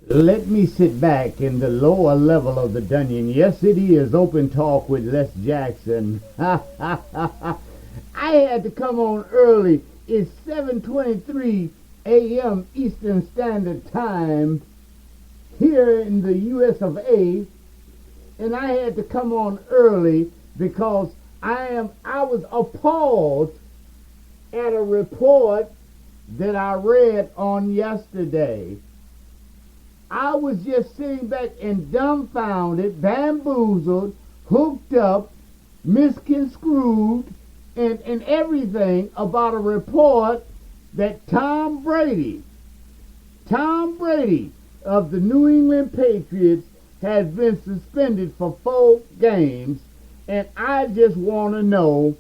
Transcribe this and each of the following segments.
Let me sit back in the lower level of the dungeon. Yes, it is open talk with Les Jackson. I had to come on early. It's 7:23 a.m. Eastern Standard Time here in the U.S. of A. And I had to come on early because I was appalled at a report that I read on yesterday. I was just sitting back and dumbfounded, bamboozled, hooked up, misconstrued, and everything about a report that Tom Brady of the New England Patriots has been suspended for 4 games. And I just want to know,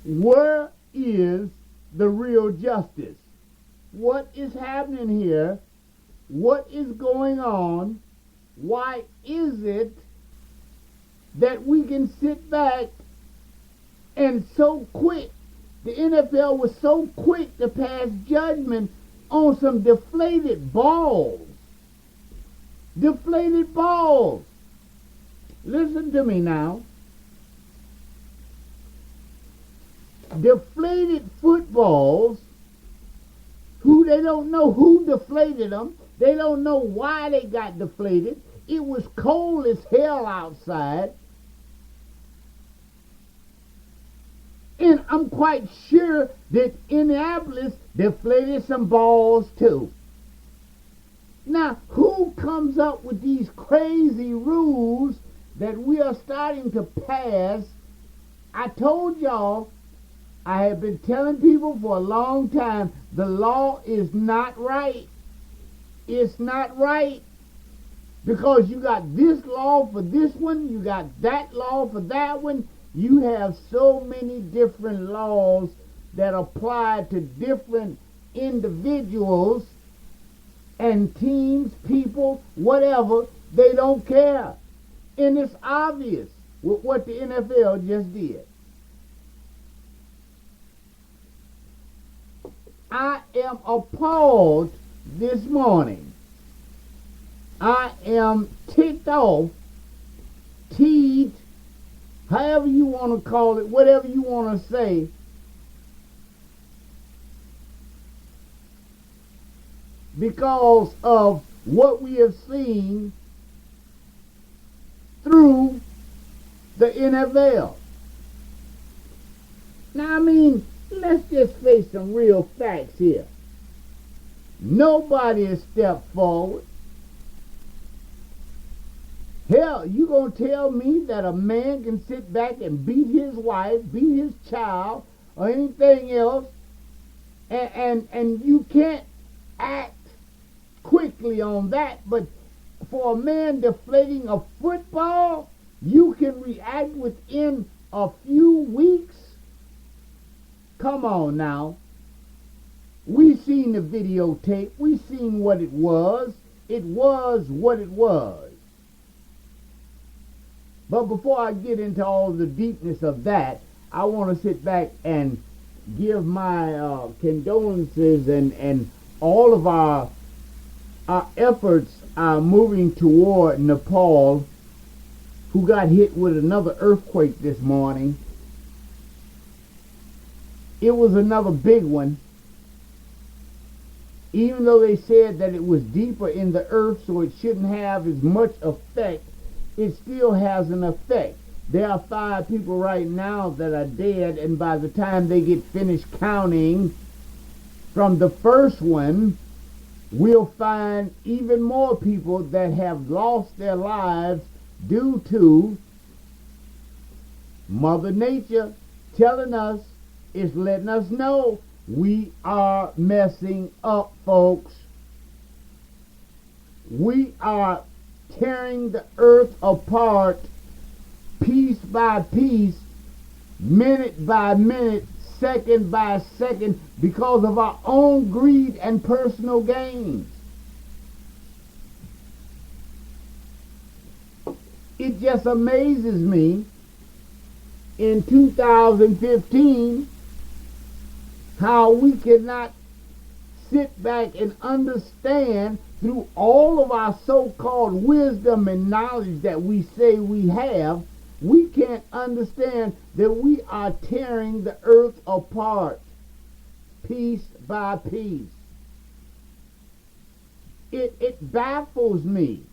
where is the real justice? What is happening here? What is going on? Why is it that we can sit back and so quick, the NFL was so quick to pass judgment on some deflated balls? Deflated balls. Listen to me now. Deflated footballs, who they don't know who deflated them. They don't know why they got deflated. It was cold as hell outside. And I'm quite sure that Indianapolis deflated some balls too. Now, who comes up with these crazy rules that we are starting to pass? I told y'all, I have been telling people for a long time, the law is not right. It's not right, because you got this law for this one, you got that law for that one. You have so many different laws that apply to different individuals and teams, people, whatever. They don't care. And it's obvious with what the NFL just did. I am appalled this morning. I am ticked off, teed, however you want to call it, whatever you want to say, because of what we have seen through the NFL. Now, I mean, let's just face some real facts here. Nobody has stepped forward. Hell, you gonna tell me that a man can sit back and beat his wife, beat his child, or anything else, and you can't act quickly on that, but for a man deflating a football, you can react within a few weeks? Come on now. We seen the videotape. We seen what it was. It was what it was. But before I get into all the deepness of that, I want to sit back and give my condolences and all of our efforts are moving toward Nepal, who got hit with another earthquake this morning. It was another big one. Even though they said that it was deeper in the earth, so it shouldn't have as much effect, it still has an effect. There are 5 people right now that are dead, and by the time they get finished counting from the first one, we'll find even more people that have lost their lives due to Mother Nature telling us, is letting us know we are messing up, folks. We are tearing the earth apart piece by piece, minute by minute, second by second, because of our own greed and personal gains. It just amazes me in 2015 how we cannot sit back and understand through all of our so-called wisdom and knowledge that we say we have, we can't understand that we are tearing the earth apart piece by piece. It baffles me.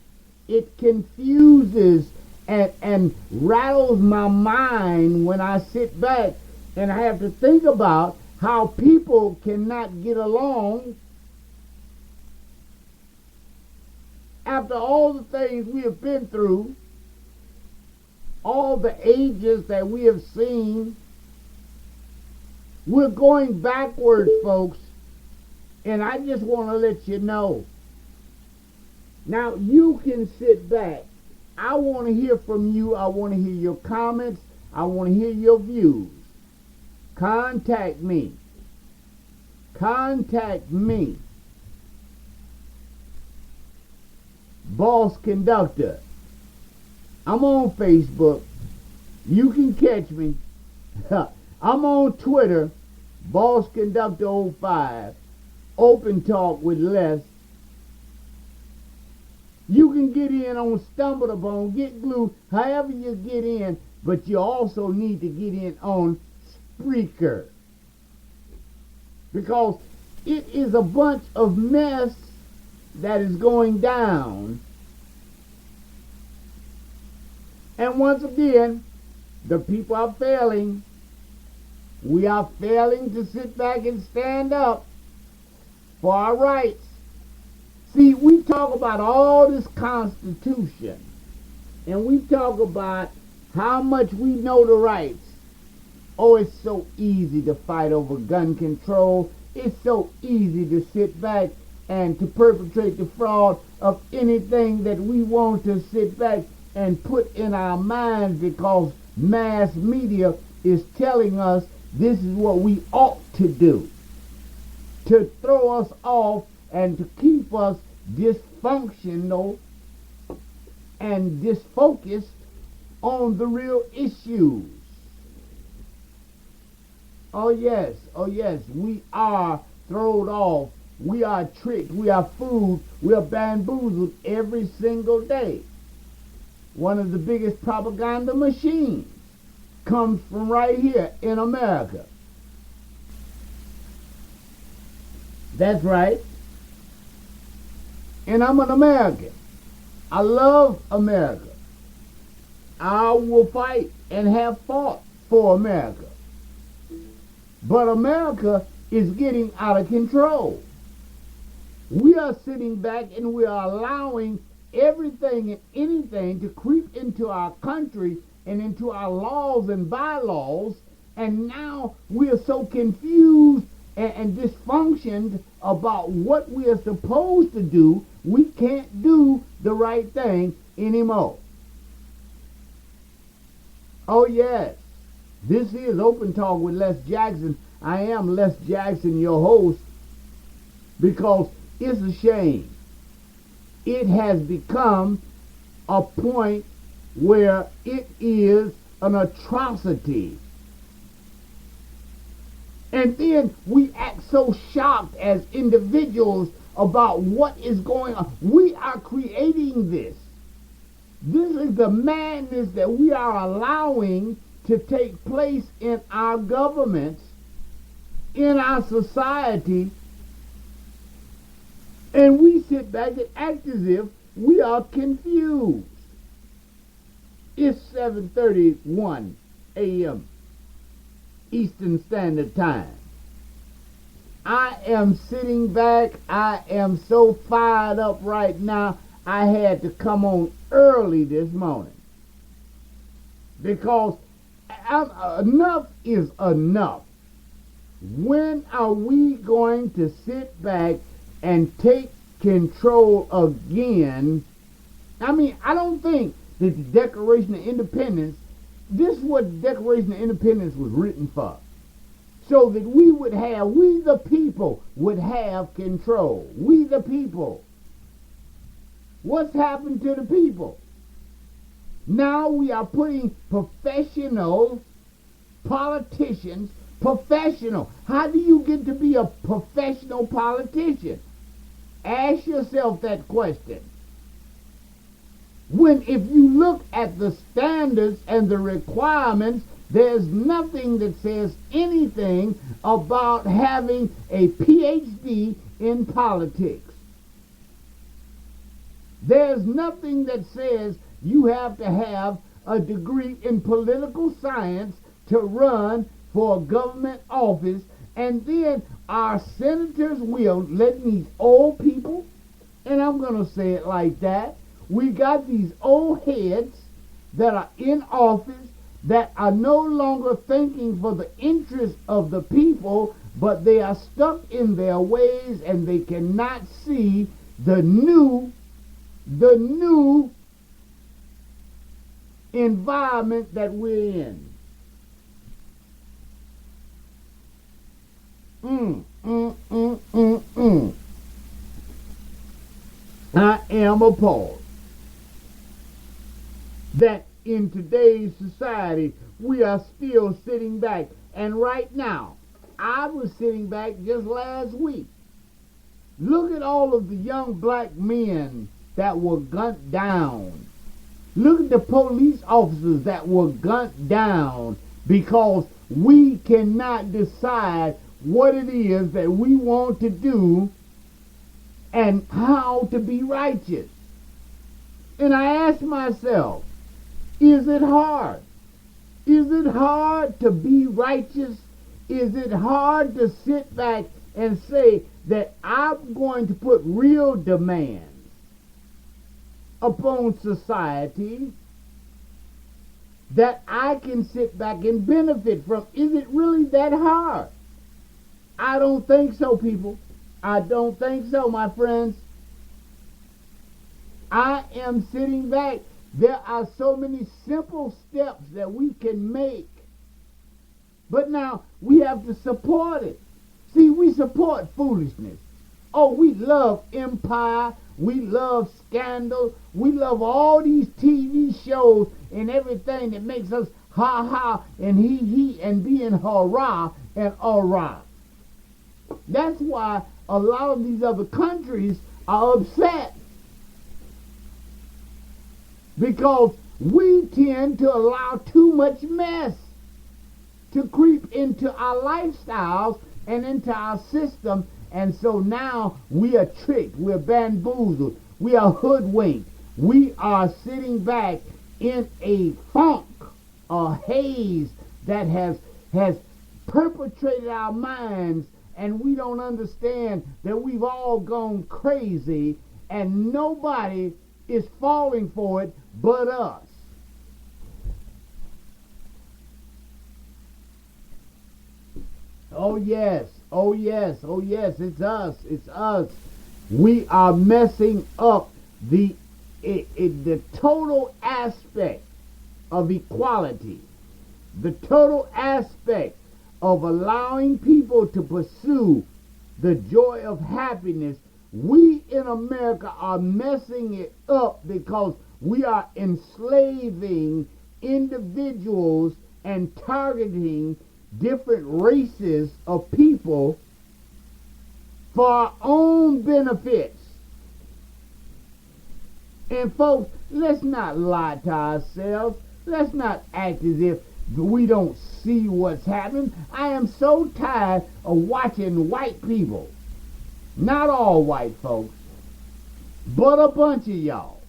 It confuses and rattles my mind when I sit back and I have to think about how people cannot get along after all the things we have been through, all the ages that we have seen. We're going backwards, folks, and I just want to let you know. Now, you can sit back. I want to hear from you. I want to hear your comments. I want to hear your views. Contact me. Contact me. Boss Conductor. I'm on Facebook. You can catch me. I'm on Twitter. Boss Conductor 05. Open Talk with Les. You can get in on StumbleUpon, Get Glue, however you get in, but you also need to get in on Spreaker. Because it is a bunch of mess that is going down. And once again, the people are failing. We are failing to sit back and stand up for our rights. See, we talk about all this Constitution, and we talk about how much we know the rights. Oh, it's so easy to fight over gun control. It's so easy to sit back and to perpetrate the fraud of anything that we want to sit back and put in our minds because mass media is telling us this is what we ought to do. To throw us off and to keep us dysfunctional and disfocused on the real issues. Oh yes, we are thrown off, we are tricked, we are fooled, we are bamboozled every single day. One of the biggest propaganda machines comes from right here in America. That's right. And I'm an American. I love America. I will fight and have fought for America. But America is getting out of control. We are sitting back and we are allowing everything and anything to creep into our country and into our laws and bylaws, and now we are so confused and dysfunctioned about what we are supposed to do, we can't do the right thing anymore. Oh yes, this is Open Talk with Les Jackson. I am Les Jackson, your host, because it's a shame. It has become a point where it is an atrocity. And then we act so shocked as individuals about what is going on. We are creating this. This is the madness that we are allowing to take place in our governments, in our society, and we sit back and act as if we are confused. It's 7:31 a.m. Eastern Standard Time. I am sitting back. I am so fired up right now. I had to come on early this morning because enough is enough. When are we going to sit back and take control again? I mean, I don't think that the Declaration of Independence, this is what the Declaration of Independence was written for. So that we the people would have control. We the people. What's happened to the people? Now we are putting professional politicians professional. How do you get to be a professional politician? Ask yourself that question. When, if you look at the standards and the requirements, there's nothing that says anything about having a PhD in politics. There's nothing that says you have to have a degree in political science to run for a government office. And then our senators will let these old people, and I'm going to say it like that, we got these old heads that are in office that are no longer thinking for the interest of the people, but they are stuck in their ways and they cannot see the new environment that we're in. I am appalled that in today's society we are still sitting back. And right now, I was sitting back just last week. Look at all of the young black men that were gunned down. Look at the police officers that were gunned down because we cannot decide what it is that we want to do and how to be righteous. And I ask myself, is it hard? Is it hard to be righteous? Is it hard to sit back and say that I'm going to put real demands upon society that I can sit back and benefit from? Is it really that hard? I don't think so, people. I don't think so, my friends. I am sitting back. There are so many simple steps that we can make. But now we have to support it. See, we support foolishness. Oh, we love Empire. We love Scandal. We love all these TV shows and everything that makes us ha ha and he and being hurrah and alright. That's why a lot of these other countries are upset. Because we tend to allow too much mess to creep into our lifestyles and into our system. And so now we are tricked, we're bamboozled, we are hoodwinked. We are sitting back in a funk, a haze that has perpetrated our minds, and we don't understand that we've all gone crazy and nobody is falling for it but us. Oh yes, oh yes, oh yes, it's us. We are messing up the total aspect of equality, the total aspect of allowing people to pursue the joy of happiness. We in America are messing it up because we are enslaving individuals and targeting different races of people for our own benefits. And folks, let's not lie to ourselves. Let's not act as if we don't see what's happening. I am so tired of watching white people, not all white folks, but a bunch of y'all,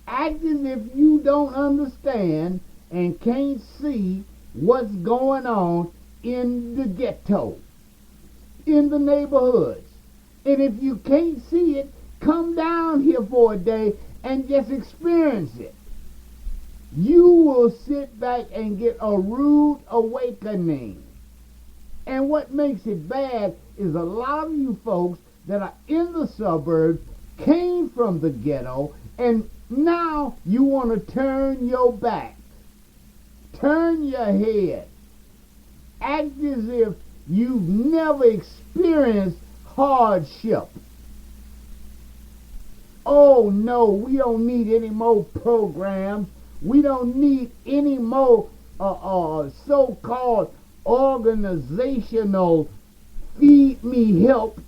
act as if you don't understand and can't see what's going on in the ghetto, in the neighborhoods. And if you can't see it, come down here for a day and just experience it. You will sit back and get a rude awakening. And what makes it bad is a lot of you folks that are in the suburbs came from the ghetto, and now you want to turn your back, turn your head, act as if you've never experienced hardship. Oh no, we don't need any more programs. We don't need any more so-called organizational feed me help.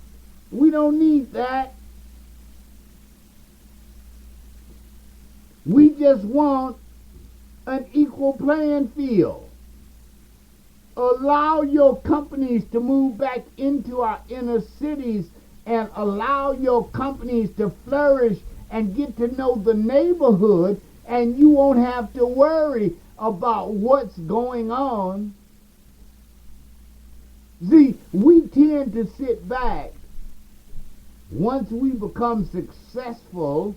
We don't need that. We just want an equal playing field. Allow your companies to move back into our inner cities and allow your companies to flourish and get to know the neighborhood, and you won't have to worry about what's going on. See, we tend to sit back. Once we become successful,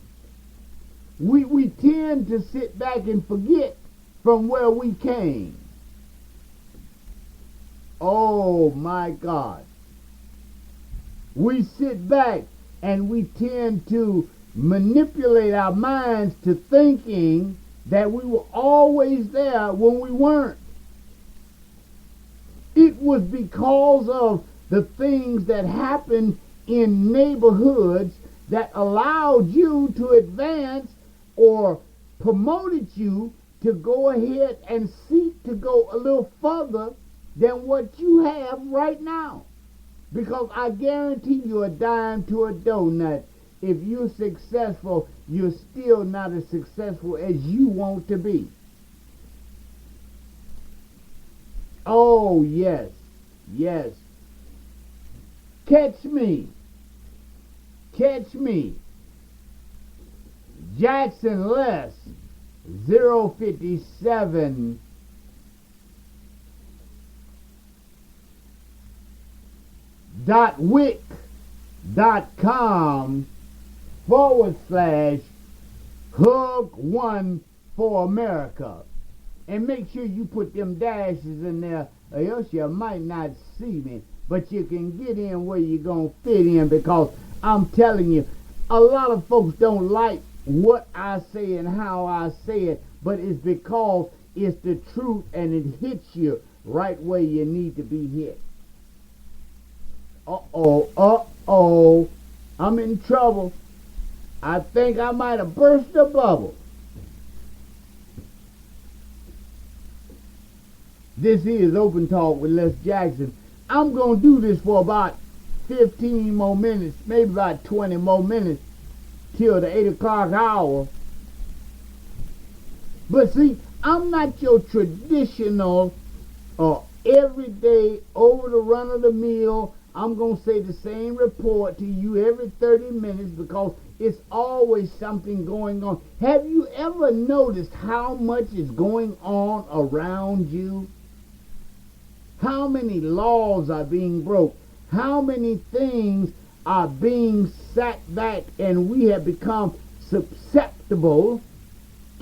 we tend to sit back and forget from where we came. Oh my God. We sit back and we tend to manipulate our minds to thinking that we were always there when we weren't. It was because of the things that happened in neighborhoods that allowed you to advance or promoted you to go ahead and seek to go a little further than what you have right now. Because I guarantee you a dime to a donut, if you're successful, you're still not as successful as you want to be. Oh, yes, yes. Catch me. Jackson Les, 057 .wix.com/hug1 for America. And make sure you put them dashes in there, or else you might not see me. But you can get in where you're going to fit in, because I'm telling you, a lot of folks don't like what I say and how I say it, but it's because it's the truth and it hits you right where you need to be hit. Uh-oh, I'm in trouble. I think I might have burst a bubble. This is Open Talk with Les Jackson. I'm going to do this for about 15 more minutes, maybe about 20 more minutes, till the 8 o'clock hour. But see, I'm not your traditional everyday, over-the-run-of-the-mill, I'm going to say the same report to you every 30 minutes, because it's always something going on. Have you ever noticed how much is going on around you? How many laws are being broke? How many things are being sat back, and we have become susceptible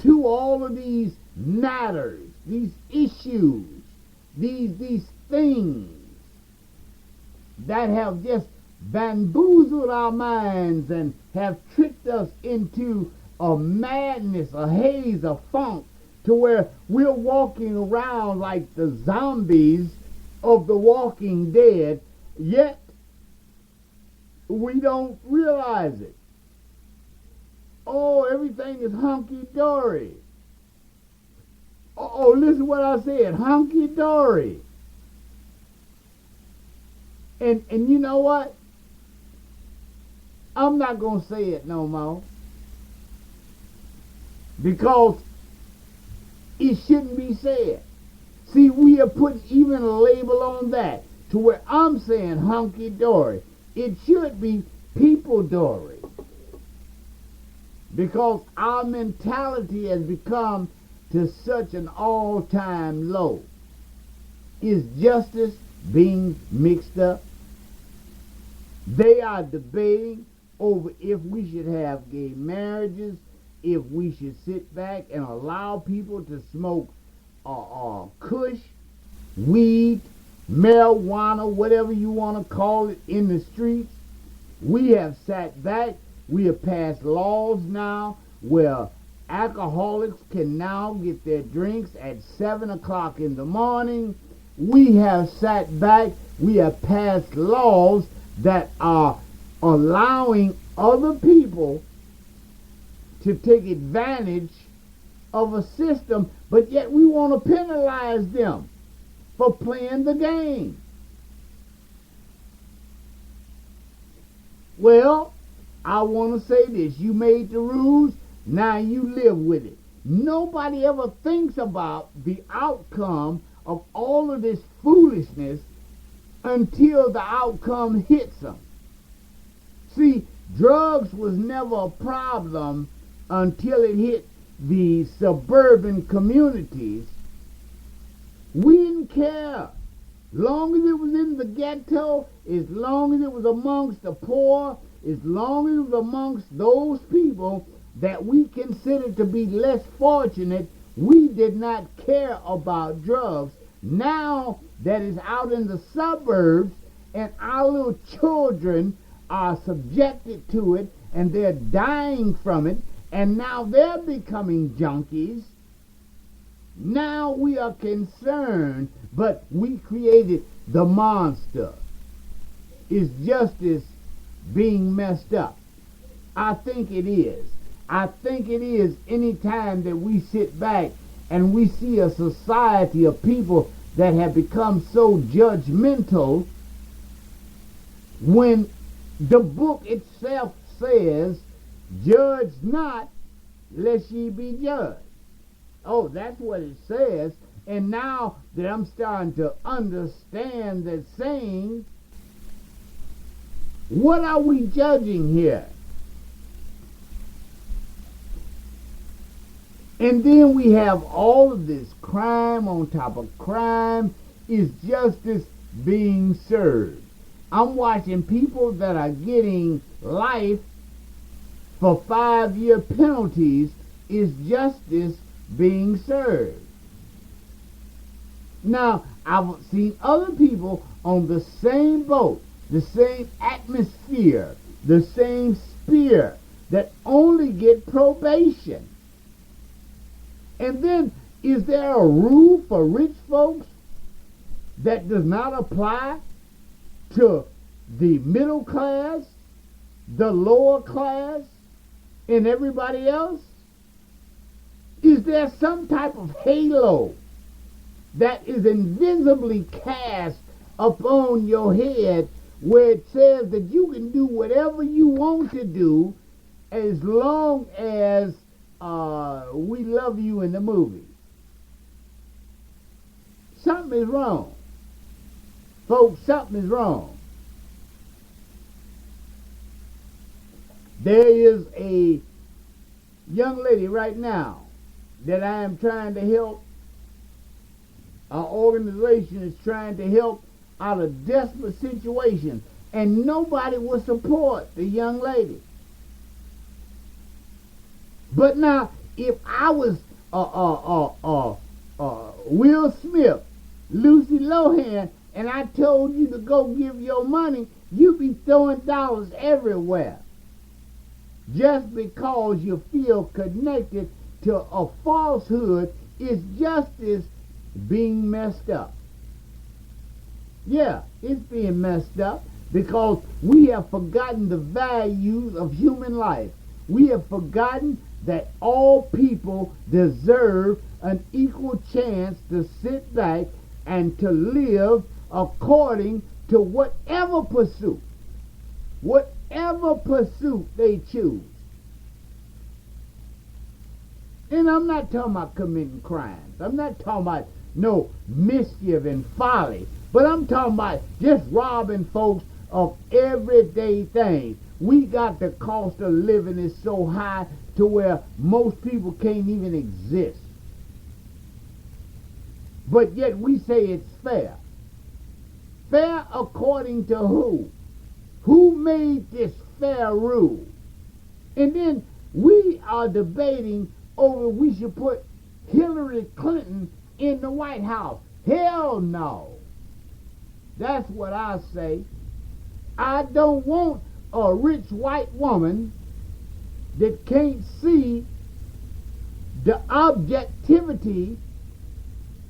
to all of these matters, these issues, these things that have just bamboozled our minds and have tricked us into a madness, a haze, a funk, to where we're walking around like the zombies of the Walking Dead, yet we don't realize it. Oh, everything is hunky-dory. Oh, listen what I said, hunky-dory. And you know what? I'm not going to say it no more, because it shouldn't be said. See, we have put even a label on that, to where I'm saying hunky-dory. It should be people-dory, because our mentality has become to such an all-time low. Is justice being mixed up? They are debating over if we should have gay marriages, if we should sit back and allow people to smoke kush, weed, marijuana, whatever you want to call it, in the streets. We have sat back. We have passed laws now where alcoholics can now get their drinks at 7 o'clock in the morning. We have sat back. We have passed laws that are allowing other people to take advantage of a system, but yet we want to penalize them for playing the game. Well, I want to say this. You made the rules, now you live with it. Nobody ever thinks about the outcome of all of this foolishness until the outcome hits them. See, drugs was never a problem until it hit the suburban communities. We didn't care. Long as it was in the ghetto, as long as it was amongst the poor, as long as it was amongst those people that we considered to be less fortunate, we did not care about drugs. Now that it's out in the suburbs and our little children are subjected to it and they're dying from it, and now they're becoming junkies, now we are concerned, but we created the monster. Is justice being messed up? I think it is. I think it is any time that we sit back and we see a society of people that have become so judgmental, when the book itself says, judge not, lest ye be judged. Oh, that's what it says. And now that I'm starting to understand that saying, what are we judging here? And then we have all of this crime on top of crime. Is justice being served? I'm watching people that are getting life for 5-year penalties. Is justice being served? Now, I've seen other people on the same boat, the same atmosphere, the same sphere, that only get probation. And then, is there a rule for rich folks that does not apply to the middle class, the lower class, and everybody else? Is there some type of halo that is invisibly cast upon your head where it says that you can do whatever you want to do as long as we love you in the movie? Something is wrong. Folks, something is wrong. There is a young lady right now that I am trying to help. Our organization is trying to help out of desperate situation, and nobody will support the young lady. But now, if I was Will Smith, Lucy Lohan, and I told you to go give your money, you'd be throwing dollars everywhere. Just because you feel connected to a falsehood. Is justice being messed up? Yeah, it's being messed up because we have forgotten the values of human life. We have forgotten that all people deserve an equal chance to sit back and to live according to whatever pursuit they choose. And I'm not talking about committing crimes. I'm not talking about no mischief and folly. But I'm talking about just robbing folks of everyday things. We got the cost of living is so high to where most people can't even exist. But yet we say it's fair. Fair according to who? Who made this fair rule? And then we are debating over we should put Hillary Clinton in the White House. Hell no. That's what I say. I don't want a rich white woman that can't see the objectivity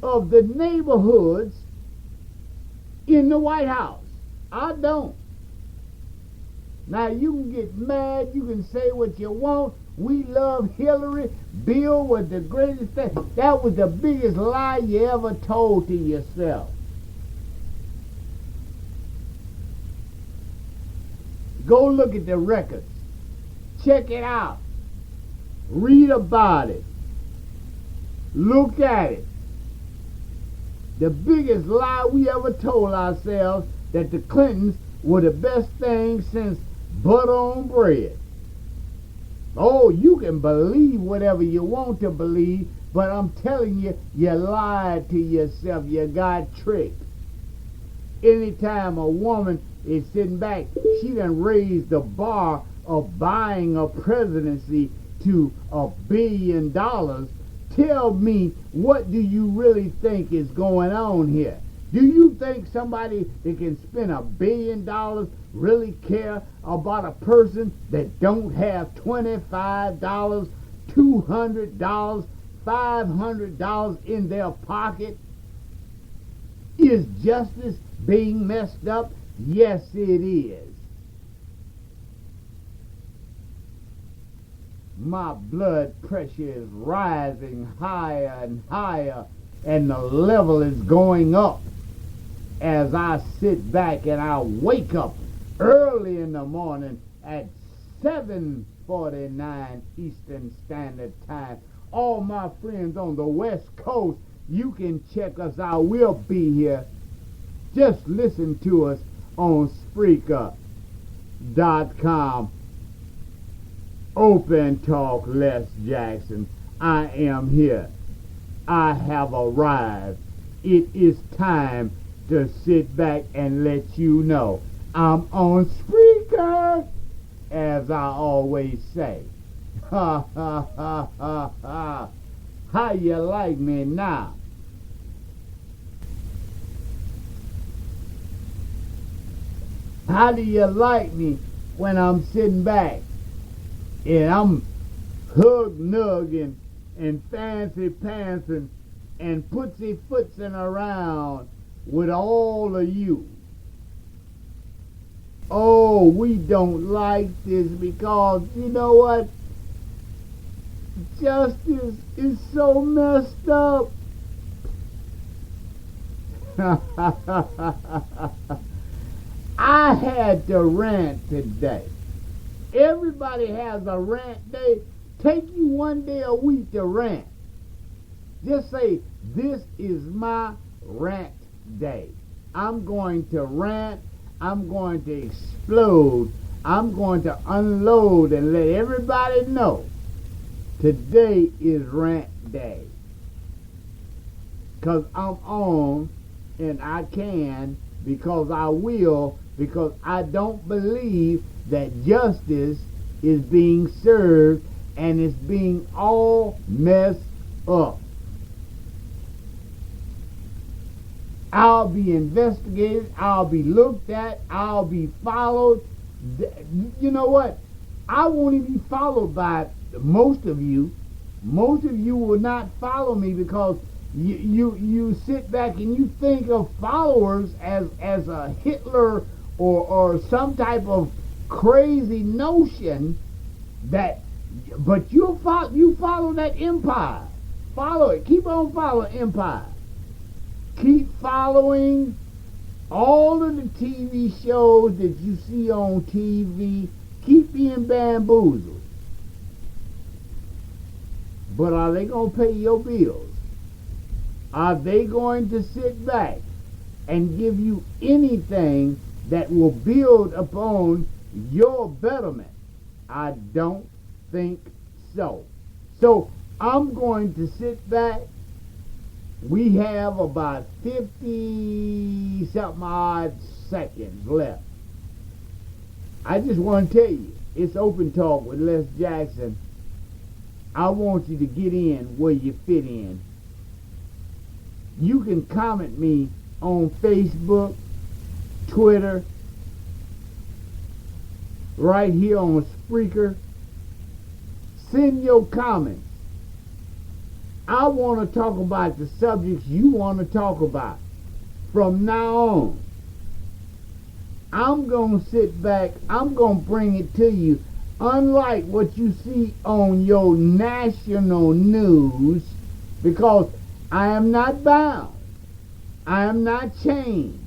of the neighborhoods in the White House. I don't. Now you can get mad, you can say what you want. We love Hillary. Bill was the greatest thing. That was the biggest lie you ever told to yourself. Go look at the records. Check it out. Read about it. Look at it. The biggest lie we ever told ourselves that the Clintons were the best thing since butter on bread. Oh, you can believe whatever you want to believe, but I'm telling you, you lied to yourself. You got tricked. Anytime a woman is sitting back, she done raised the bar of buying a presidency to $1 billion. Tell me, what do you really think is going on here? Do you think somebody that can spend $1 billion really care about a person that don't have $25, $200, $500 in their pocket? Is justice being messed up? Yes, it is. My blood pressure is rising higher and higher, and the level is going up as I sit back and I wake up early in the morning at 7:49 Eastern Standard Time. All my friends on the West Coast, you can check us out. We'll be here. Just listen to us on Spreaker.com. Open Talk Les Jackson. I am here. I have arrived. It is time to sit back and let you know I'm on Spreaker, as I always say. Ha ha ha ha ha. How you like me now? How do you like me when I'm sitting back and I'm hug-nugging and fancy-pantsing and putsy-footsing around with all of you? Oh, we don't like this because, you know what? Justice is so messed up. I had to rant today. Everybody has a rant day. Take you one day a week to rant. Just say, this is my rant day. I'm going to rant. I'm going to explode. I'm going to unload and let everybody know today is rant day. Because I'm on and I can, because I will, because I don't believe that justice is being served and it's being all messed up. I'll be investigated. I'll be looked at. I'll be followed. You know what? I won't even be followed by most of you. Most of you will not follow me because you sit back and you think of followers as a Hitler or some type of crazy notion that, but you follow that empire. Follow it. Keep on following empire. Keep following all of the TV shows that you see on TV. Keep being bamboozled. But are they going to pay your bills? Are they going to sit back and give you anything that will build upon your betterment? I don't think so. So I'm going to sit back. We have about 50-something odd seconds left. I just want to tell you, it's Open Talk with Les Jackson. I want you to get in where you fit in. You can comment me on Facebook, Twitter, right here on Spreaker. Send your comments. I want to talk about the subjects you want to talk about. From now on, I'm going to sit back. I'm going to bring it to you. Unlike what you see on your national news, because I am not bound. I am not chained.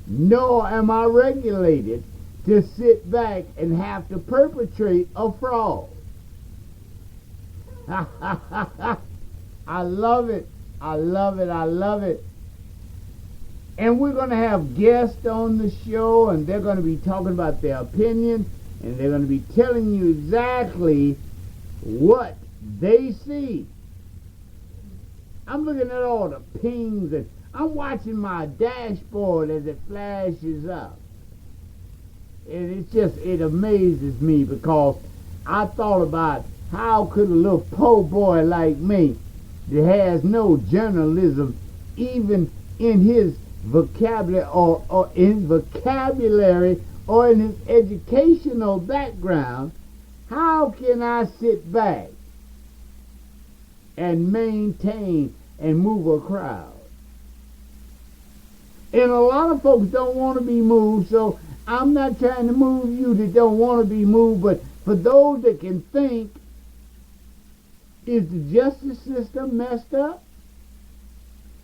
Nor am I regulated to sit back and have to perpetrate a fraud. I love it. I love it. I love it. And we're going to have guests on the show, and they're going to be talking about their opinion, and they're going to be telling you exactly what they see. I'm looking at all the pings, and I'm watching my dashboard as it flashes up. And it amazes me, because I thought about how could a little po' boy like me that has no journalism even in his vocabulary or in his educational background, how can I sit back and maintain and move a crowd? And a lot of folks don't want to be moved, so I'm not trying to move you that don't want to be moved, but for those that can think, is the justice system messed up?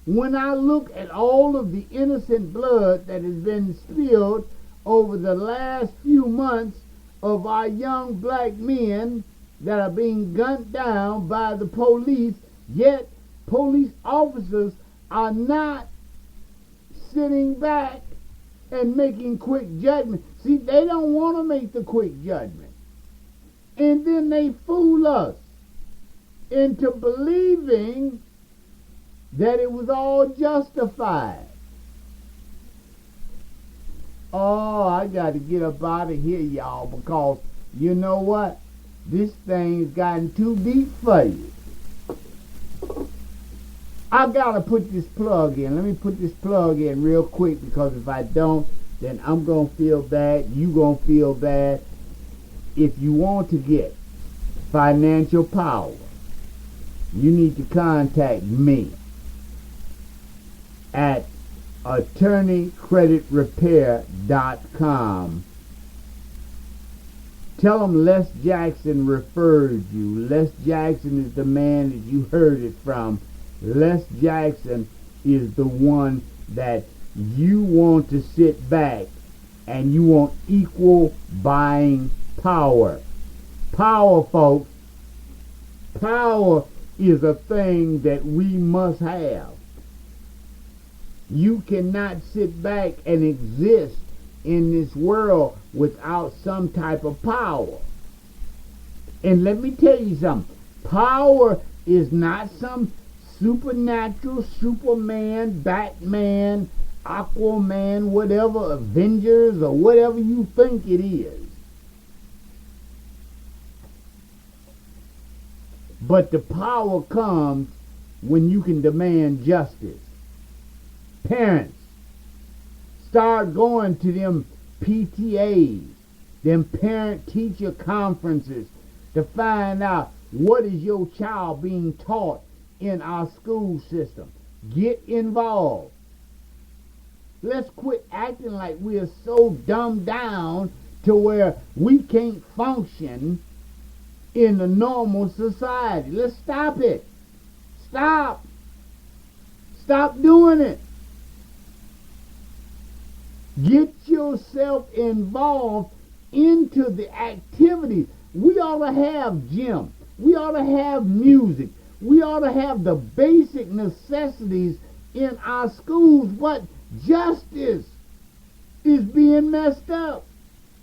When I look at all of the innocent blood that has been spilled over the last few months of our young black men that are being gunned down by the police, yet police officers are not sitting back and making quick judgment. See, they don't want to make the quick judgment. And then they fool us into believing that it was all justified. Oh, I got to get up out of here, y'all, because you know what? This thing's gotten too deep for you. I got to put this plug in. Let me put this plug in real quick, because if I don't, then I'm going to feel bad. You going to feel bad. If you want to get financial power, you need to contact me at attorneycreditrepair.com. Tell them Les Jackson referred you. Les Jackson is the man that you heard it from. Les Jackson is the one that you want to sit back and you want equal buying power. Power, folks. Power is a thing that we must have. You cannot sit back and exist in this world without some type of power. And let me tell you something. Power is not some supernatural Superman, Batman, Aquaman, whatever, Avengers, or whatever you think it is. But the power comes when you can demand justice. Parents, start going to them PTAs, them parent-teacher conferences, to find out what is your child being taught in our school system. Get involved. Let's quit acting like we are so dumbed down to where we can't function in a normal society. Let's stop it. Stop doing it. Get yourself involved into the activities. We ought to have gym. We ought to have music. We ought to have the basic necessities in our schools. But justice is being messed up.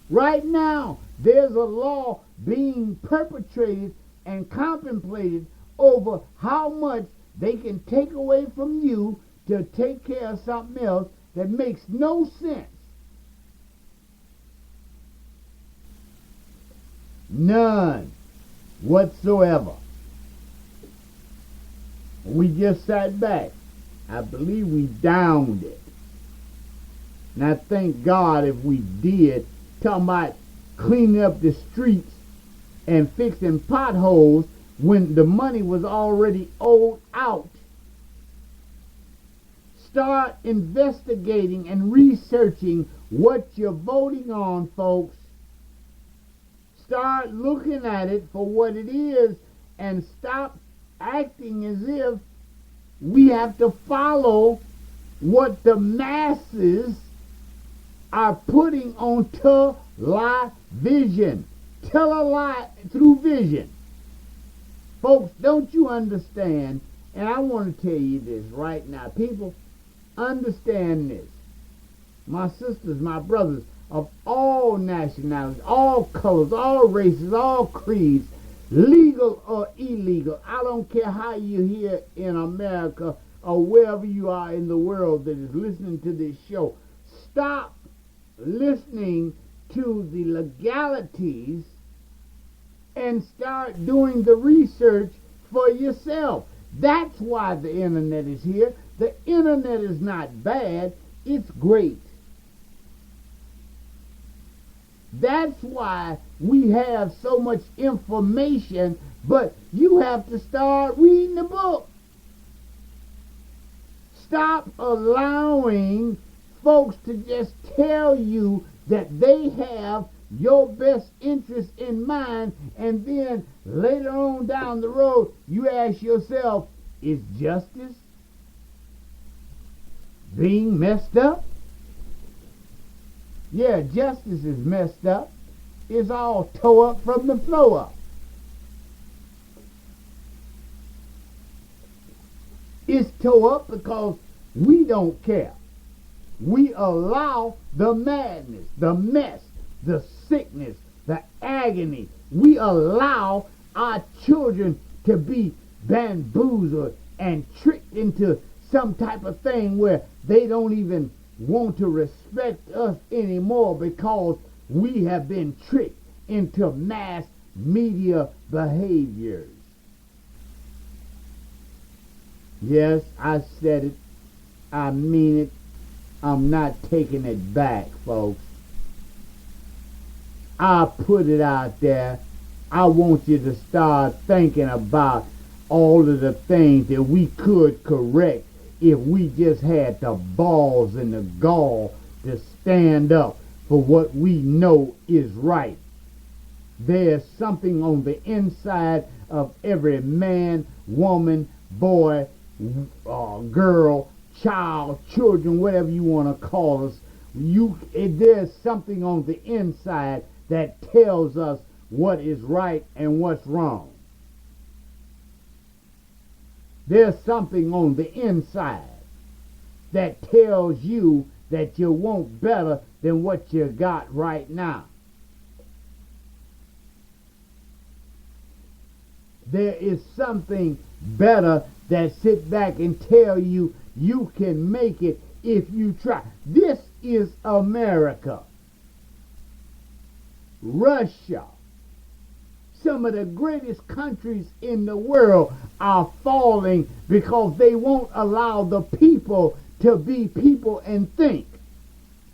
Right now, there's a law being perpetrated and contemplated over how much they can take away from you to take care of something else that makes no sense. None whatsoever. We just sat back. I believe we downed it. And I thank God if we did. Talking about cleaning up the streets and fixing potholes when the money was already owed out. Start investigating and researching what you're voting on, folks. Start looking at it for what it is and stop acting as if we have to follow what the masses are putting onto lie, vision. Tell a lie through vision. Folks, don't you understand? And I want to tell you this right now. People, understand this. My sisters, my brothers of all nationalities, all colors, all races, all creeds, legal or illegal. I don't care how you're here in America or wherever you are in the world that is listening to this show. Stop listening to the legalities and start doing the research for yourself. That's why the internet is here. The internet is not bad, it's great. That's why we have so much information, but you have to start reading the book. Stop allowing folks to just tell you that they have your best interest in mind, and then later on down the road, you ask yourself, is justice being messed up? Yeah, justice is messed up. It's all tore up from the floor up. It's tore up because we don't care. We allow the madness, the mess, the sickness, the agony. We allow our children to be bamboozled and tricked into some type of thing where they don't even want to respect us anymore because we have been tricked into mass media behaviors. Yes, I said it. I mean it. I'm not taking it back, folks. I put it out there. I want you to start thinking about all of the things that we could correct if we just had the balls and the gall to stand up for what we know is right. There's something on the inside of every man, woman, boy, girl, child, children, whatever you want to call us. There's something on the inside that tells us what is right and what's wrong. There's something on the inside that tells you that you want better than what you got right now. There is something better that sit back and tell you you can make it if you try. This is America. Russia. Some of the greatest countries in the world are falling because they won't allow the people to be people and think.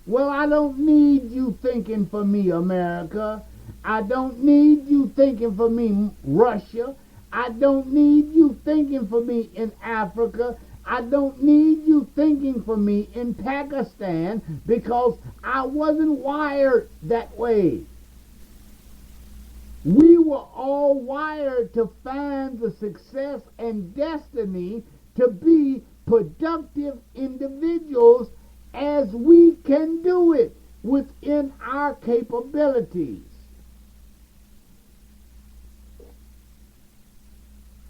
Well, I don't need you thinking for me, America. I don't need you thinking for me, Russia. I don't need you thinking for me in Africa. I don't need you thinking for me in Pakistan because I wasn't wired that way. We were all wired to find the success and destiny to be productive individuals as we can do it within our capabilities.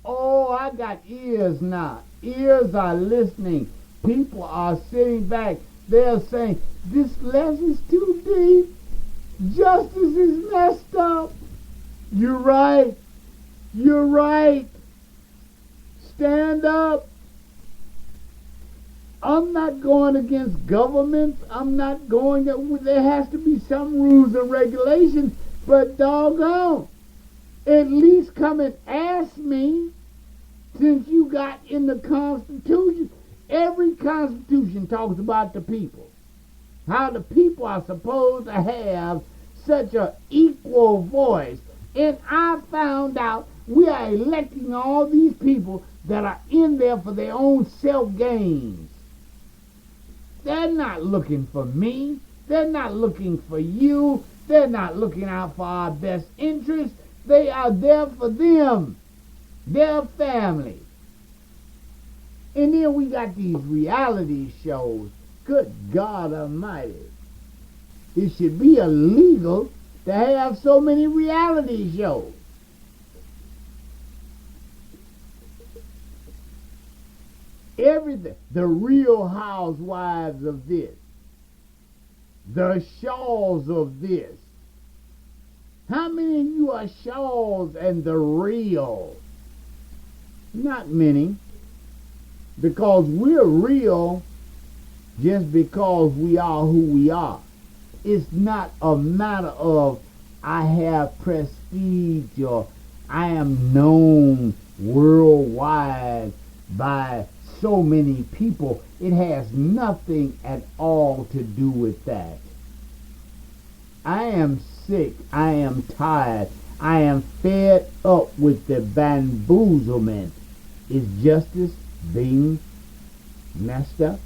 Oh, I got ears now. Ears are listening. People are sitting back. They're saying, this lesson's too deep. Justice is messed up. You're right. You're right. Stand up. I'm not going against governments. I'm not going... There has to be some rules and regulations. But doggone, at least come and ask me, since you got in the Constitution. Every Constitution talks about the people. How the people are supposed to have such an equal voice. And I found out we are electing all these people that are in there for their own self-gains. They're not looking for me. They're not looking for you. They're not looking out for our best interests. They are there for them, their family. And then we got these reality shows. Good God Almighty. it should be illegal to have so many reality shows. Everything. The Real Housewives of this. The Shaws of this. How many of you are Shaws and the Real? Not many. Because we're real just because we are who we are. It's not a matter of I have prestige or I am known worldwide by so many people. It has nothing at all to do with that. I am sick. I am tired. I am fed up with the bamboozlement. Is justice being messed up?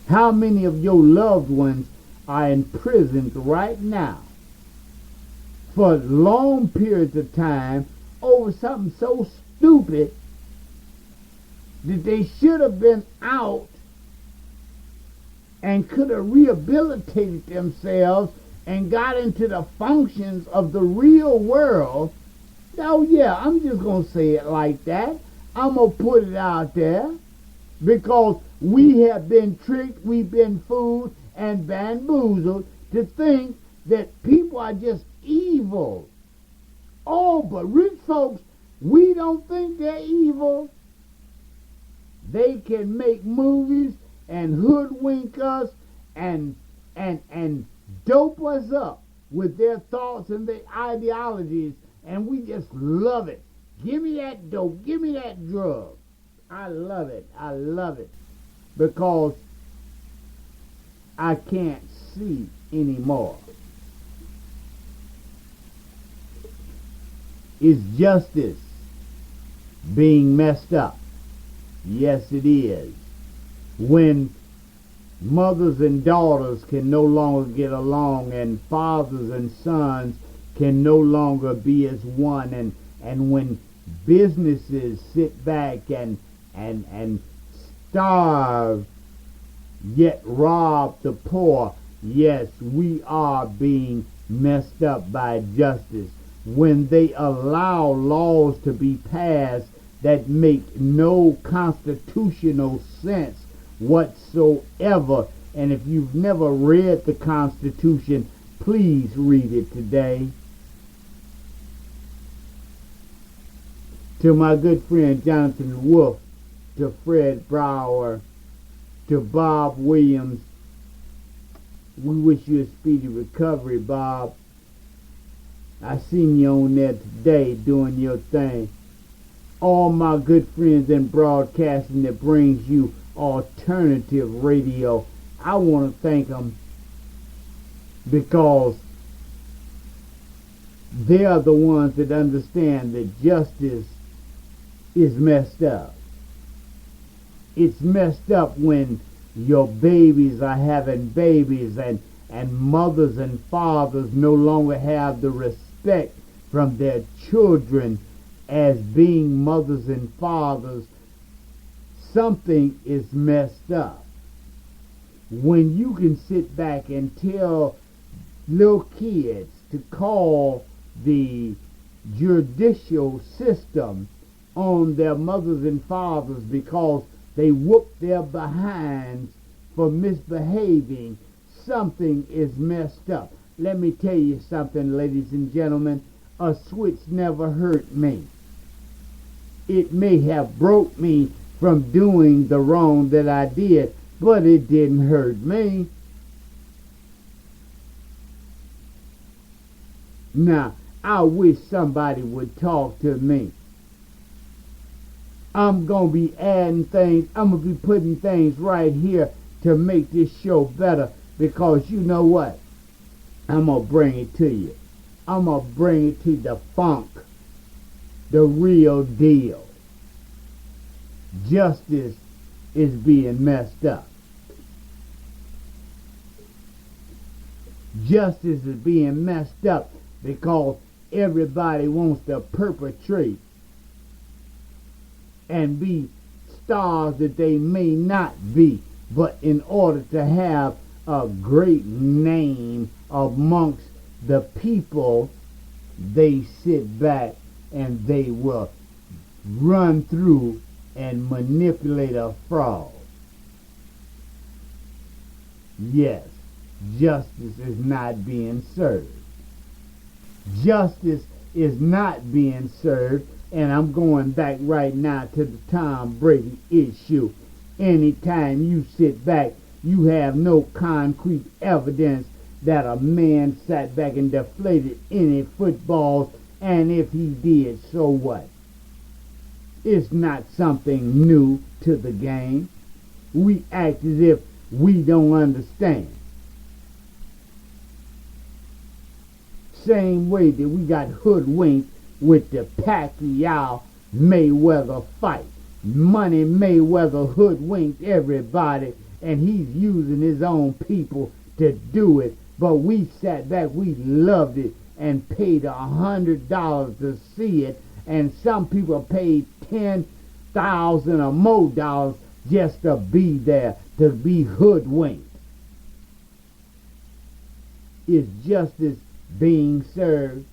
How many of your loved ones are imprisoned right now for long periods of time over something so stupid that they should have been out and could have rehabilitated themselves and got into the functions of the real world? Oh yeah, I'm just going to say it like that. I'm going to put it out there because we have been tricked, we've been fooled and bamboozled to think that people are just evil. Oh, but rich folks, we don't think they're evil. They can make movies and hoodwink us and dope us up with their thoughts and their ideologies, and we just love it. Give me that dope. Give me that drug. I love it. I love it. Because I can't see anymore. Is justice being messed up? Yes, it is. When mothers and daughters can no longer get along, and fathers and sons can no longer be as one, and when businesses sit back and starve yet rob the poor, yes, we are being messed up by justice. When they allow laws to be passed that make no constitutional sense whatsoever. And if you've never read the Constitution, please read it today. To my good friend Jonathan Wolf, to Fred Brower, to Bob Williams, we wish you a speedy recovery, Bob. I seen you on there today doing your thing. All my good friends in broadcasting that brings you alternative radio, I want to thank them because they are the ones that understand that justice is messed up. It's messed up when your babies are having babies and mothers and fathers no longer have the respect from their children as being mothers and fathers. Something is messed up. When you can sit back and tell little kids to call the judicial system on their mothers and fathers because they whooped their behinds for misbehaving, something is messed up. Let me tell you something, ladies and gentlemen. A switch never hurt me. It may have broke me from doing the wrong that I did, but it didn't hurt me. Now, I wish somebody would talk to me. I'm going to be adding things. I'm going to be putting things right here to make this show better because you know what? I'm going to bring it to you. I'm going to bring it to the funk, the real deal. Justice is being messed up. Justice is being messed up because everybody wants to perpetrate and be stars that they may not be, but in order to have a great name amongst the people, they sit back and they will run through and manipulate a fraud. Yes, justice is not being served. Justice is not being served, and I'm going back right now to the Tom Brady issue. Anytime you sit back, you have no concrete evidence that a man sat back and deflated any footballs, and if he did, so what? It's not something new to the game. We act as if we don't understand. Same way that we got hoodwinked with the Pacquiao Mayweather fight. Money Mayweather hoodwinked everybody, and he's using his own people to do it. But we sat back, we loved it, and paid $100 to see it, and some people paid $10,000 or more dollars just to be there, to be hoodwinked. Is justice being served?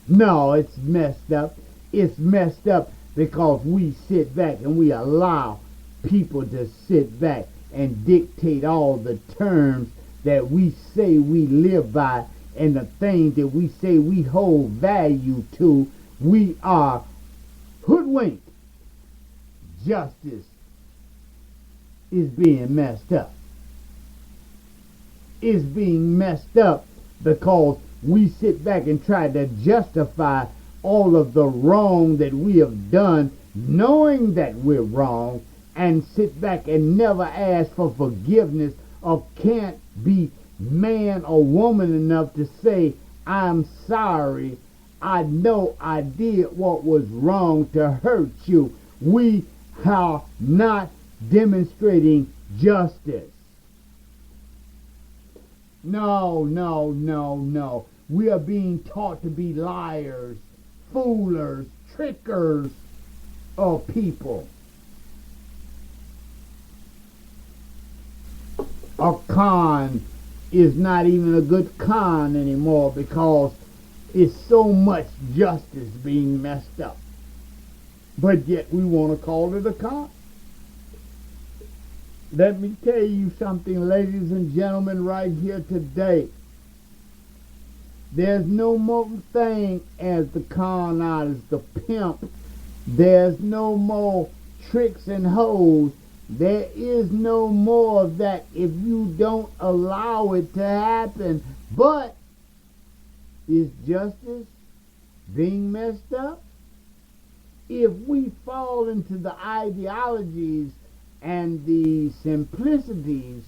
No, it's messed up. It's messed up because we sit back and we allow people to sit back and dictate all the terms that we say we live by and the things that we say we hold value to. We are hoodwinked. Justice is being messed up. It's being messed up because we sit back and try to justify all of the wrong that we have done, knowing that we're wrong, and sit back and never ask for forgiveness or can't be man or woman enough to say, I'm sorry, I know I did what was wrong to hurt you. We are not demonstrating justice. No, no, no, no. We are being taught to be liars, foolers, trickers of people. A con is not even a good con anymore because it's so much justice being messed up. But yet we want to call it a con. Let me tell you something, ladies and gentlemen, right here today. There's no more thing as the con artist, the pimp. There's no more tricks and hoes. There is no more of that if you don't allow it to happen. But is justice being messed up? If we fall into the ideologies and the simplicities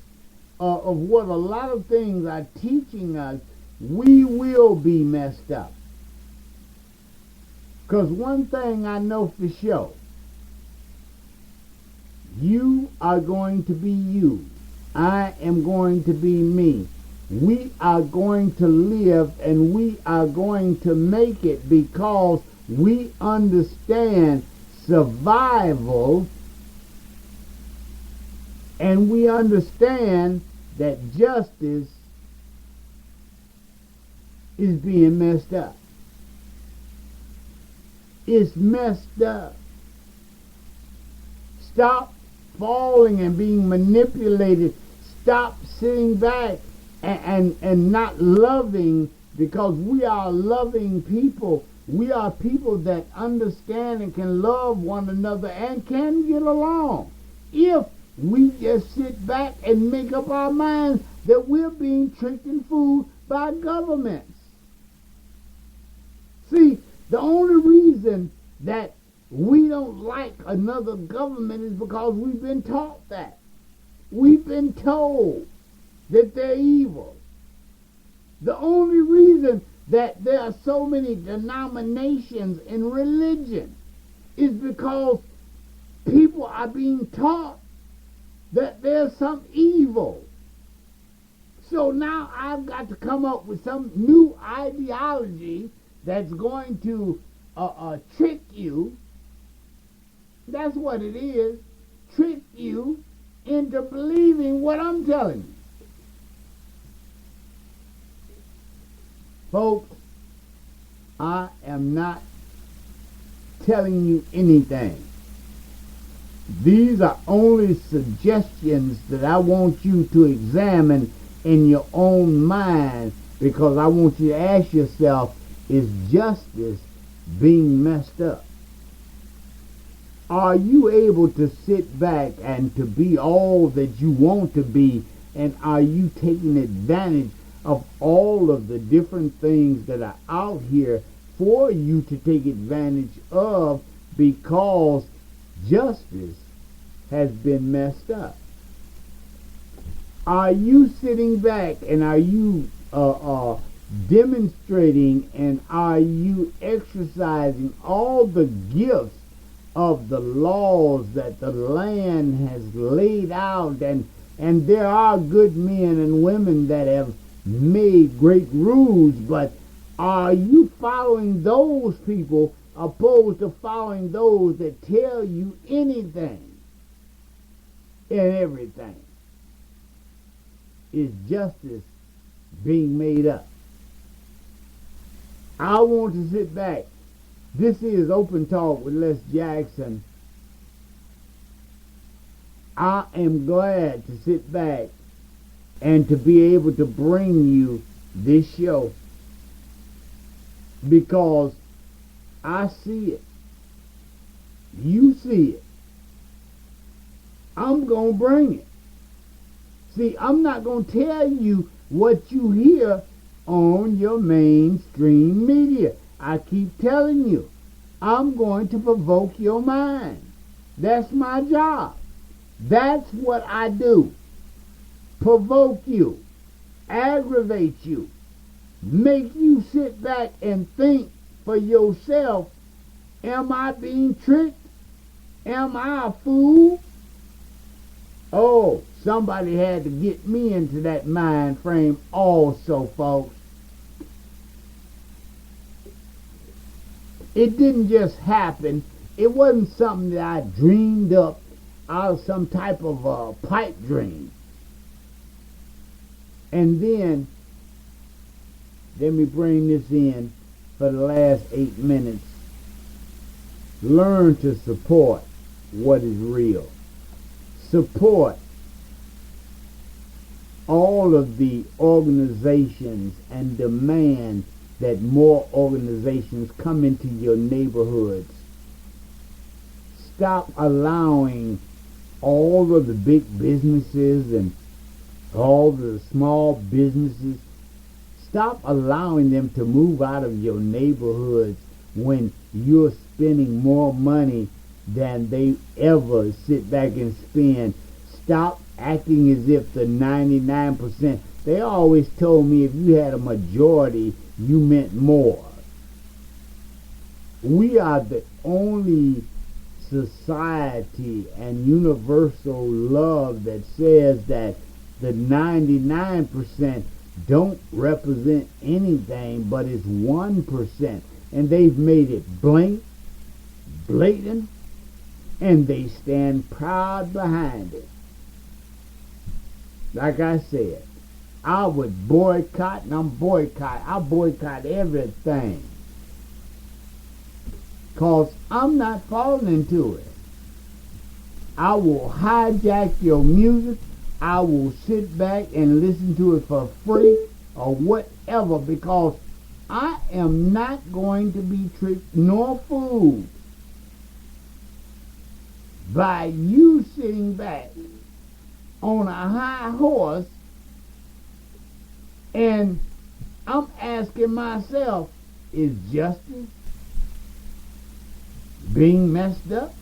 of what a lot of things are teaching us, we will be messed up. Because one thing I know for sure, you are going to be you. I am going to be me. We are going to live and we are going to make it because we understand survival and we understand that justice is being messed up. It's messed up. Stop falling and being manipulated. Stop sitting back and not loving, because we are loving people. We are people that understand and can love one another and can get along. If we just sit back and make up our minds that we're being tricked and fooled by governments. See, the only reason that we don't like another government is because we've been taught that. We've been told that they're evil. The only reason that there are so many denominations in religion is because people are being taught that there's some evil. So now I've got to come up with some new ideology that's going to trick you. That's what it is. trick you into believing what I'm telling you. Folks, I am not telling you anything. These are only suggestions that I want you to examine in your own mind, because I want you to ask yourself, is justice being messed up? Are you able to sit back and to be all that you want to be, and are you taking advantage of all of the different things that are out here for you to take advantage of, because justice has been messed up? Are you sitting back and are you demonstrating, and are you exercising all the gifts of the laws that the land has laid out? And there are good men and women that have made great rules, but are you following those people opposed to following those that tell you anything and everything? Is justice being made up? I want to sit back. This is Open Talk with Les Jackson. I am glad to sit back and to be able to bring you this show, because I see it. You see it. I'm going to bring it. See, I'm not going to tell you what you hear on your mainstream media. I keep telling you, I'm going to provoke your mind. That's my job. That's what I do. Provoke you, aggravate you, make you sit back and think for yourself, am I being tricked? Am I a fool? Oh, somebody had to get me into that mind frame also, folks. It didn't just happen. It wasn't something that I dreamed up out of some type of a pipe dream. And then, let me bring this in for the last 8 minutes. Learn to support what is real. Support all of the organizations and demand that more organizations come into your neighborhoods. Stop allowing all of the big businesses and all the small businesses, stop allowing them to move out of your neighborhoods when you're spending more money than they ever sit back and spend. Stop acting as if the 99%, they always told me if you had a majority, you meant more. We are the only society and universal love that says that the 99% don't represent anything but it's 1%. And they've made it blatant, and they stand proud behind it. Like I said, I would boycott, and I boycott everything. Because I'm not falling into it. I will hijack your music. I will sit back and listen to it for free or whatever, because I am not going to be tricked nor fooled by you sitting back on a high horse. And I'm asking myself, is justice being messed up?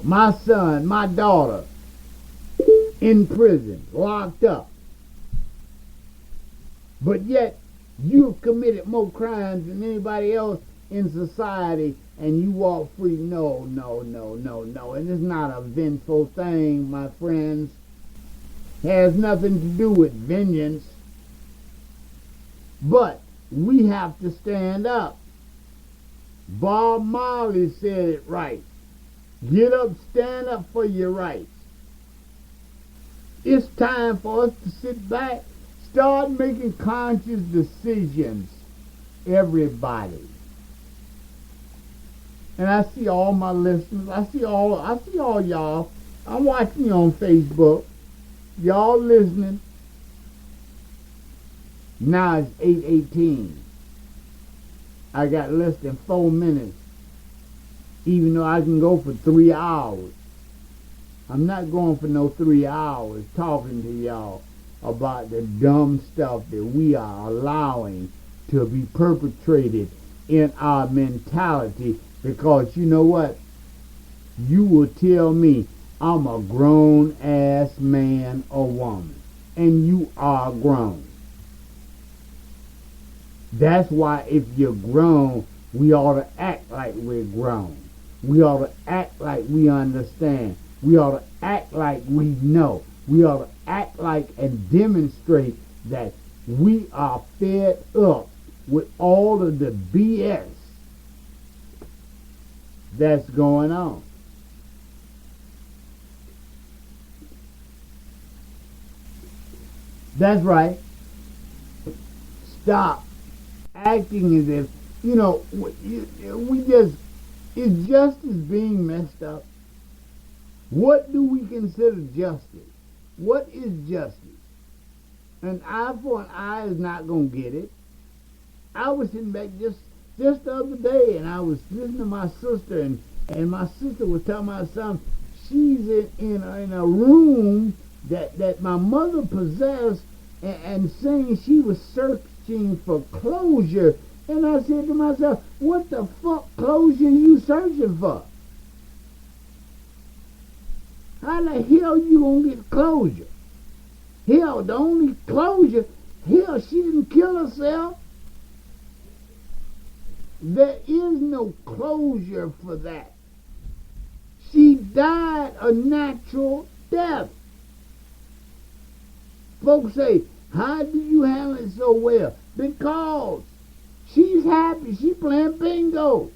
My son, my daughter, in prison, locked up. But yet, you've committed more crimes than anybody else in society, and you walk free. No. And it's not a vengeful thing, my friends. It has nothing to do with vengeance. But we have to stand up. Bob Marley said it right. Get up, stand up for your rights. It's time for us to sit back, start making conscious decisions. Everybody. And I see all my listeners. I see all y'all. I'm watching you on Facebook. Y'all listening. Now it's 8:18. I got less than 4 minutes. Even though I can go for 3 hours. I'm not going for no 3 hours talking to y'all about the dumb stuff that we are allowing to be perpetrated in our mentality, because you know what? You will tell me I'm a grown ass man or woman, and you are grown. That's why if you're grown, we ought to act like we're grown. We ought to act like we understand. We ought to act like we know. We ought to act like and demonstrate that we are fed up with all of the BS that's going on. That's right. Stop acting as if, is justice being messed up? What do we consider justice? What is justice? An eye for an eye is not going to get it. I was sitting back just the other day, and I was listening to my sister, and my sister was telling my son she's in a room that my mother possessed, and saying she was searching for closure. And I said to myself, what the fuck closure you searching for? How the hell you gonna get closure? Hell, the only closure, hell, she didn't kill herself. There is no closure for that. She died a natural death. Folks say, how do you handle it so well? Because she's happy. She playing bingo.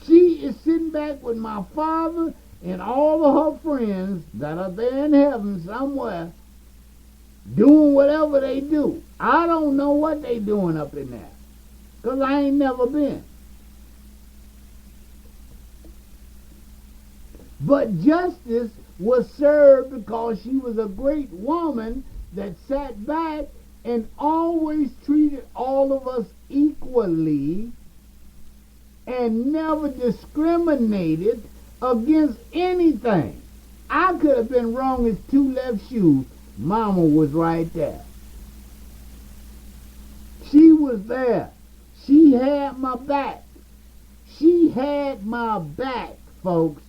She is sitting back with my father and all of her friends that are there in heaven somewhere, doing whatever they do. I don't know what they doing up in there, because I ain't never been. But justice was served because she was a great woman that sat back and always treated all of us equally and never discriminated against anything. I could have been wrong as two left shoes. Mama was right there. She was there. She had my back. She had my back, folks,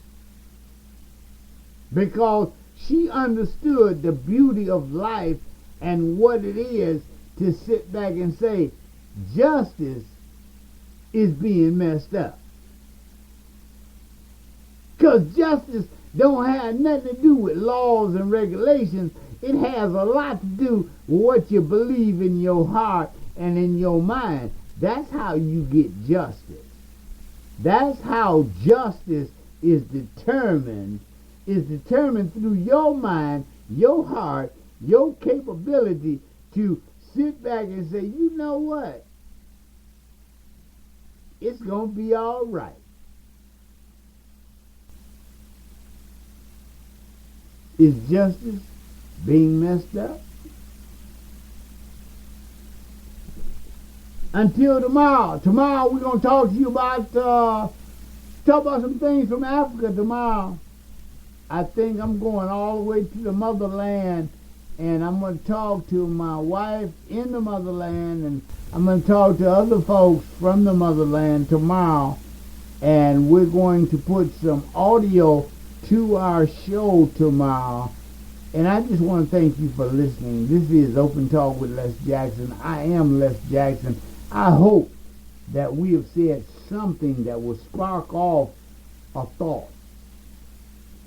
because she understood the beauty of life and what it is to sit back and say justice is being messed up. Because justice don't have nothing to do with laws and regulations. It has a lot to do with what you believe in your heart and in your mind. That's how you get justice. That's how justice is determined through your mind, your heart, your capability to sit back and say, you know what? It's going to be all right. Is justice being messed up? Until tomorrow. Tomorrow we're going to talk to you about some things from Africa tomorrow. I think I'm going all the way to the motherland, and I'm going to talk to my wife in the motherland, and I'm going to talk to other folks from the motherland tomorrow, and we're going to put some audio to our show tomorrow. And I just want to thank you for listening. This is Open Talk with Les Jackson. I am Les Jackson. I hope that we have said something that will spark off a thought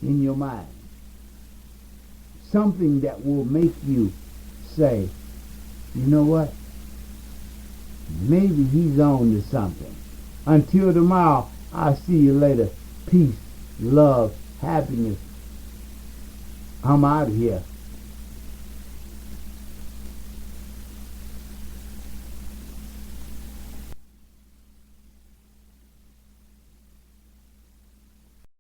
in your mind. Something that will make you say, you know what? Maybe he's on to something. Until tomorrow, I'll see you later. Peace, love, happiness. I'm out of here.